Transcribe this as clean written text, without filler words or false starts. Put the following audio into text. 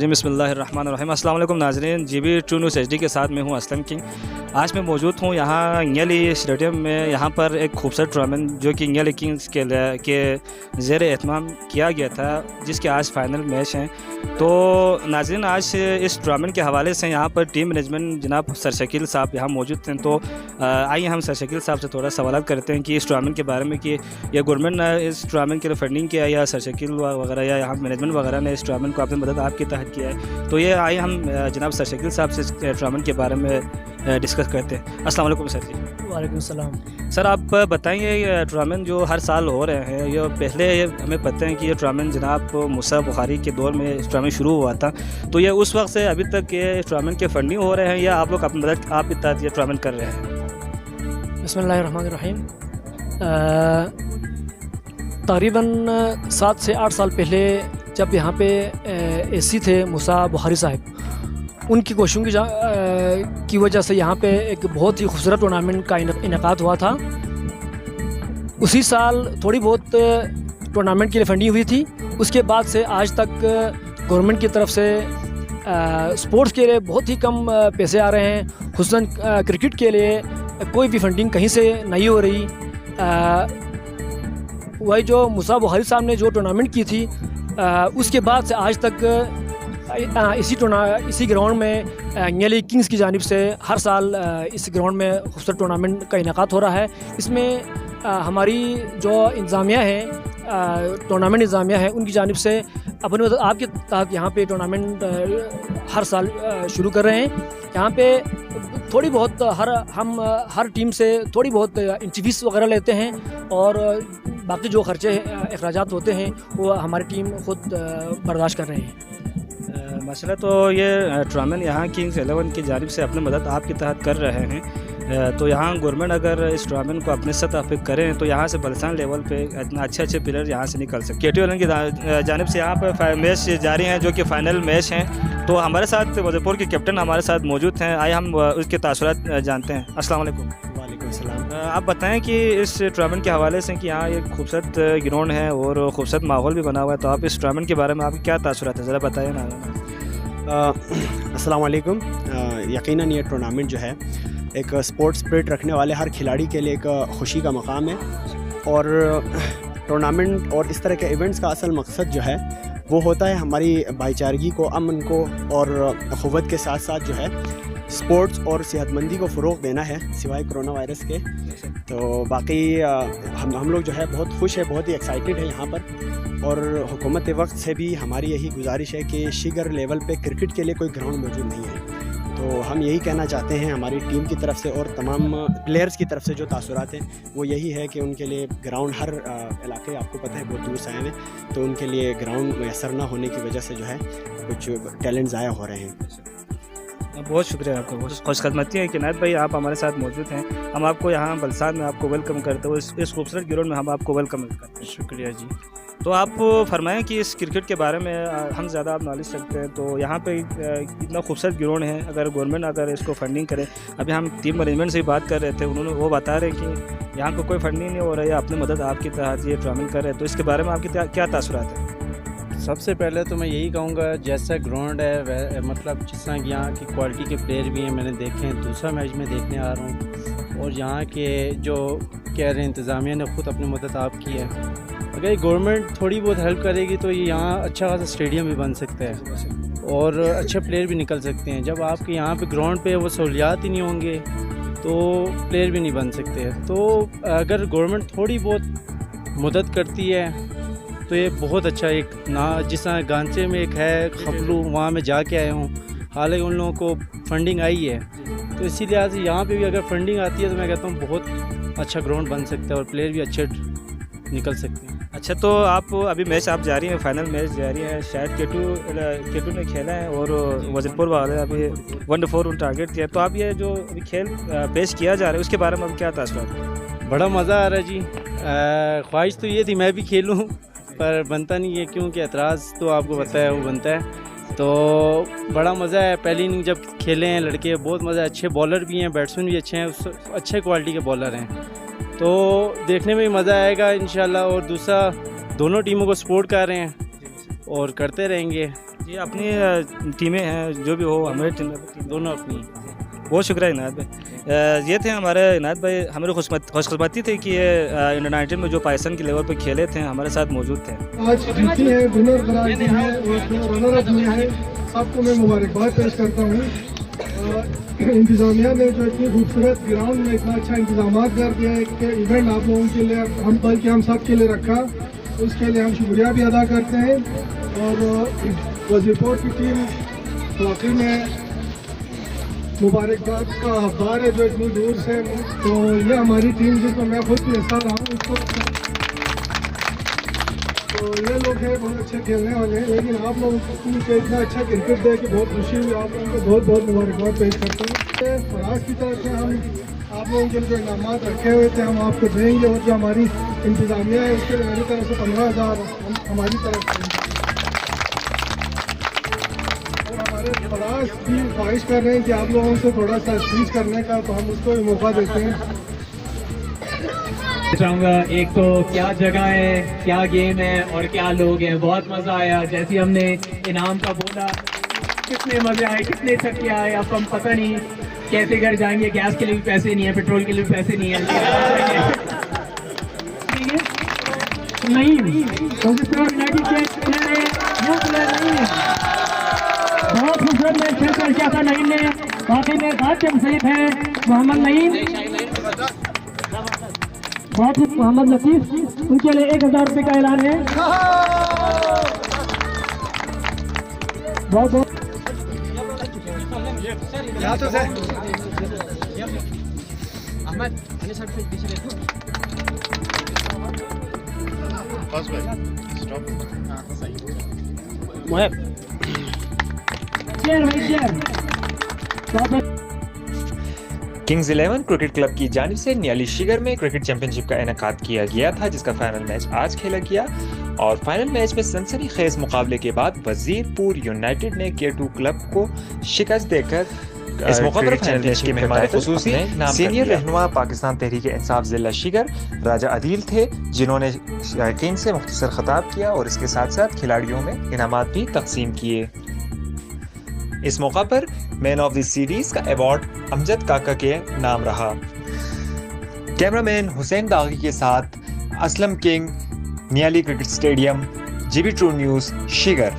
रजीम बिस्मिल्लाहिर्रहमानिर्रहीम। अस्सलाम वालेकुम नाज़रीन, GB ट्रू न्यूज़ HD के साथ मैं हूँ असलम किंग। आज मैं मौजूद हूँ यहाँ इंगली स्टेडियम में। यहाँ पर एक खूबसूरत टूर्नामेंट जो कि इंगली किंग्स के ज़ेर एहतमाम किया गया था, जिसके आज फाइनल मैच हैं। तो नाज़रीन, आज इस टूर्नामेंट के हवाले से यहाँ पर टीम मैनेजमेंट जनाब सर शकील साहब यहाँ मौजूद थे। तो आइए हम सर शकील साहब से थोड़ा सवाल करते हैं कि इस टूर्नामेंट के बारे में, कि ये गवर्नमेंट ने इस टूर्नामेंट के लिए फंडिंग किया या सर शकील वगैरह या यहाँ मैनेजमेंट वगैरह ने इस टूर्नामेंट को अपनी मदद आपके तहत किया है। तो ये आइए हम जनाब सर शकील साहब से इस टूर्नामेंट के बारे में डिस्कस करते हैं। अस्सलाम वालेकुम सर जी। वालेकुम सलाम। सर, आप बताएंगे ये टूर्नामेंट जो हर साल हो रहे हैं, ये पहले हमें पता है कि ये टूर्नामेंट जनाब मूसा बुखारी के दौर में टूर्नामेंट शुरू हुआ था। तो ये उस वक्त से अभी तक ये टूर्नामेंट के फंडिंग हो रहे हैं या आप लोग अपनी मदद आपके तहत ये टूर्नामेंट कर रहे हैं? बिस्मिल्लाहिर्रहमानिर्रहीम। तकरीबन 7 से 8 साल पहले जब यहाँ पे एसी थे मूसा बुखारी साहब, उनकी कोशिशों की वजह से यहाँ पे एक बहुत ही खूबसूरत टूर्नामेंट का इनेकाद हुआ था। उसी साल थोड़ी बहुत टूर्नामेंट के लिए फंडिंग हुई थी। उसके बाद से आज तक गवर्नमेंट की तरफ से स्पोर्ट्स के लिए बहुत ही कम पैसे आ रहे हैं। खुसूसन क्रिकेट के लिए कोई भी फंडिंग कहीं से नहीं हो रही। वही जो मूसा बुखारी साहब ने जो टूर्नामेंट की थी, उसके बाद से आज तक इसी ग्राउंड में इंगली किंग्स की जानिब से हर साल इस ग्राउंड में खूबसूरत टूर्नामेंट का इनेकाद हो रहा है। इसमें हमारी जो इंतज़ामिया है, टूर्नामेंट इंतज़ामिया है, उनकी जानिब से अपनी मदद आपके तहत यहाँ पे टूर्नामेंट हर साल शुरू कर रहे हैं। यहाँ पे थोड़ी बहुत हम हर टीम से थोड़ी बहुत एंट्री फीस वगैरह लेते हैं और बाकी जो खर्चे अखराजात होते हैं वो हमारी टीम खुद बर्दाश्त कर रहे हैं। माशाल्लाह, तो ये टूर्नामेंट यहाँ किंग्स 11 की जानिब से अपनी मदद आपके तहत कर रहे हैं। तो यहाँ गवर्नमेंट अगर इस टूर्नामेंट को अपने सतह पे करें तो यहाँ से बलसान लेवल पे इतना अच्छे प्लेयर यहाँ से निकल सकते। KT11 की जानिब से यहाँ पर मैच जारी हैं जो कि फ़ाइनल मैच हैं। तो हमारे साथ वज़ीरपुर के कैप्टन हमारे साथ मौजूद हैं। आइए हम उसके तासुरात जानते हैं। अस्सलाम वालेकुम। वालेकुम सलाम। आप बताएं कि इस टूर्नामेंट के हवाले से कि यहाँ एक खूबसूरत ग्राउंड है और खूबसूरत माहौल भी बना हुआ है, तो आप इस टूर्नामेंट के बारे में आपके क्या तासुरात हैं, ज़रा बताइए ना। अस्सलाम वालेकुम। यकीनन ये टूर्नामेंट जो है एक स्पोर्ट्स स्पिरिट रखने वाले हर खिलाड़ी के लिए एक ख़ुशी का मकाम है। और टूर्नामेंट और इस तरह के इवेंट्स का असल मकसद जो है वो होता है हमारी भाईचारगी को, अमन को और अखुवत के साथ साथ जो है स्पोर्ट्स और सेहतमंदी को फ़रोग़ देना है, सिवाय कोरोना वायरस के। तो बाकी हम लोग जो है बहुत खुश है, बहुत ही एक्साइटेड है यहाँ पर। और हुकूमत वक्त से भी हमारी यही गुजारिश है कि शिगर लेवल पे क्रिकेट के लिए कोई ग्राउंड मौजूद नहीं है। तो हम यही कहना चाहते हैं हमारी टीम की तरफ से और तमाम प्लेयर्स की तरफ से जो तासुरात हैं वो यही है कि उनके लिए ग्राउंड, हर इलाके आपको पता है बहुत दूर से आए हैं, तो उनके लिए ग्राउंड मैसर ना होने की वजह से जो है कुछ टैलेंट ज़ाया हो रहे हैं। बहुत शुक्रिया आपका, बहुत खुशखदमती है कि नायत भाई आप हमारे साथ मौजूद हैं। हम आपको यहाँ बलसात में आपको वेलकम करते हुए इस खूबसूरत ग्राउंड में हम आपको वेलकम करते हैं। शुक्रिया जी। तो आप फरमाएं कि इस क्रिकेट के बारे में हम ज़्यादा आप नॉलेज रखते हैं, तो यहाँ पे इतना खूबसूरत ग्राउंड है, अगर गवर्नमेंट अगर इसको फंडिंग करे, अभी हम टीम मैनेजमेंट से भी बात कर रहे थे, उन्होंने वो बता रहे हैं कि यहाँ को कोई फंडिंग नहीं हो रहा है, अपनी मदद आपके तहत ये टूर्नामेंट कर रहे हैं, तो इसके बारे में आपके क्या तासुरात हैं? सबसे पहले तो मैं यही कहूँगा, जैसा ग्राउंड है मतलब जिस तरह यहाँ की क्वालिटी के प्लेयर भी हैं, मैंने देखे हैं, दूसरा मैच में देखने आ रहा हूँ। और यहाँ के जो कह रहे हैं इंतज़ामिया ने ख़ुद अपनी मदद आप की है। अगर गवर्नमेंट थोड़ी बहुत हेल्प करेगी तो ये यहाँ अच्छा खासा स्टेडियम भी बन सकता है और अच्छे प्लेयर भी निकल सकते हैं। जब आपके यहाँ पे ग्राउंड पे वो सहूलियात ही नहीं होंगे तो प्लेयर भी नहीं बन सकते। तो अगर गवर्नमेंट थोड़ी बहुत मदद करती है तो ये बहुत अच्छा, एक ना जिस तरह गांचे में एक है खपलू, वहाँ मैं जाके आया हूँ, हालांकि उन लोगों को फंडिंग आई है, तो इसी लिहाज से यहाँ पे भी अगर फंडिंग आती है तो मैं कहता हूँ बहुत अच्छा ग्राउंड बन सकता है और प्लेयर भी अच्छे निकल सकते हैं। अच्छा, तो आप अभी मैच आप जारी है, फाइनल मैच जारी है, शायद केटू ने खेला है और वज़ीरपुर वाले अभी 1-4 टारगेट किया, तो आप ये जो अभी खेल पेश किया जा रहा है उसके बारे में अब क्या तासुरात है? बड़ा मज़ा आ रहा है जी। ख्वाहिश तो ये थी मैं भी खेलूँ पर बनता नहीं है, क्योंकि एतराज़ तो आपको पता है वो बनता है। तो बड़ा मज़ा है, पहली इनिंग जब खेले हैं लड़के, बहुत मज़ा है। अच्छे बॉलर भी हैं, बैट्समैन भी अच्छे हैं, अच्छे क्वालिटी के बॉलर हैं, तो देखने में भी मज़ा आएगा इंशाल्लाह। और दूसरा, दोनों टीमों को सपोर्ट कर रहे हैं और करते रहेंगे। जी अपनी टीमें हैं जो भी हो, हमारी टीम दोनों अपनी। बहुत शुक्रिया इनायत भाई। ये थे हमारे इनायत भाई, हमारी खुशकिस्मती थी कि ये अंडर 19 में जो पाकिस्तान के लेवल पर खेले थे हमारे साथ मौजूद थे। आज जीती है, विनर करार दी है और जो रनर अप हुए हैं सबको मैं मुबारकबाद पेश करता हूँ। इंतज़ामिया ने जो इतनी खूबसूरत ग्राउंड में इतना अच्छा इंतजाम कर दिया है कि इवेंट आप लोगों के लिए बल्कि हम सब के लिए रखा, उसके लिए हम शुक्रिया भी अदा करते हैं। और वजीरपुर की टीम वाकई में मुबारकबाद का हकदार है जो इतनी दूर से, तो ये हमारी टीम जिसमें मैं खुद भी हिस्सा रहा हूँ उसको, तो ये लोग हैं बहुत अच्छे खेलने वाले हैं। लेकिन आप लोगों को इतना अच्छा क्रिकेट दे के बहुत खुशी हुई, आप लोगों को बहुत बहुत मुबारकबाद पेश करते हैं। फराज की तरफ से हम आप लोगों के लिए जो इनामात रखे हुए थे हम आपको देंगे, और जो हमारी इंतज़ामिया है उसके लिए मेरी तरफ से 15,000 हमारी तरफ से। फराज भी ख्वाहिश कर रहे हैं कि आप लोगों से थोड़ा सा स्पीच करने का, तो हम उसको भी मौका देते हैं। चाहूँगा एक तो क्या जगह है, क्या गेम है और क्या लोग हैं, बहुत मज़ा आया। जैसे हमने इनाम का बोला, कितने मज़े आए, कितने थके आए। अब हम पता नहीं कैसे घर जाएंगे, गैस के लिए भी पैसे नहीं है, पेट्रोल के लिए भी पैसे नहीं है। नहीं बहुत खूबसूरत मैच खेल कर किया था नईम ने, वाकई में बात जब सही है मोहम्मद नईम, बहुत मोहम्मद लतीफ, उनके लिए 1,000 रुपये का ऐलान है। बहुत बहुत किंग्स 11 क्रिकेट क्लब की जानिब से न्याली शिगर में क्रिकेट चैंपियनशिप का इनेकाद किया गया था, जिसका फाइनल मैच आज खेला गया। और फाइनल मैच में सनसनीखेज मुकाबले के बाद वजीरपुर यूनाइटेड ने K2 क्लब को शिकस्त देकर इस मौके पर फाइनल मैच के मेहमान खुसूसी सीनियर रहनुमा पाकिस्तान तहरीक इंसाफ जिला शिगर राजा अदील थे, जिन्होंने शायकीन से मुख्तसर खिताब किया और इसके साथ साथ खिलाड़ियों में इनामात भी तकसीम किए। इस मौका पर मैन ऑफ द सीरीज का अवार्ड अमजद काका के नाम रहा। कैमरामैन हुसैन दागी के साथ Aslam king, Niali cricket stadium, GB True News, Shigar.